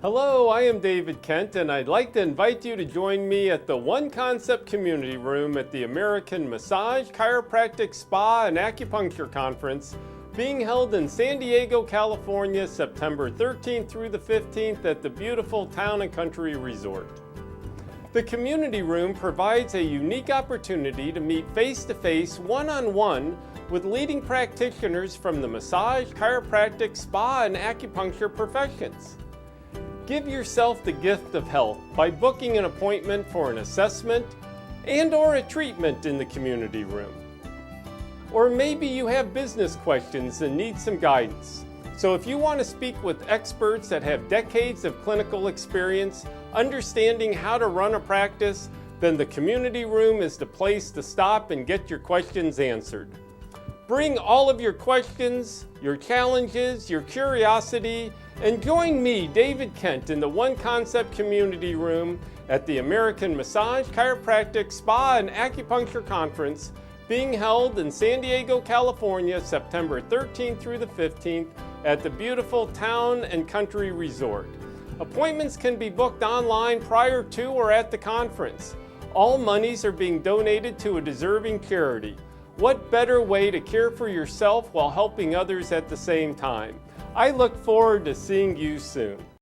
Hello, I am David Kent, and I'd like to invite you to join me at the One Concept Community Room at the American Massage, Chiropractic, Spa, and Acupuncture Conference being held in San Diego, California, September 13th through the 15th at the beautiful Town and Country Resort. The Community Room provides a unique opportunity to meet face-to-face, one-on-one with leading practitioners from the massage, chiropractic, spa, and acupuncture professions. Give yourself the gift of health by booking an appointment for an assessment and/or a treatment in the community room. Or maybe you have business questions and need some guidance. So if you want to speak with experts that have decades of clinical experience understanding how to run a practice, then the community room is the place to stop and get your questions answered. Bring all of your questions, your challenges, your curiosity, and join me, David Kent, in the One Concept Community Room at the American Massage, Chiropractic, Spa, and Acupuncture Conference being held in San Diego, California, September 13th through the 15th at the beautiful Town and Country Resort. Appointments can be booked online prior to or at the conference. All monies are being donated to a deserving charity. What better way to care for yourself while helping others at the same time? I look forward to seeing you soon.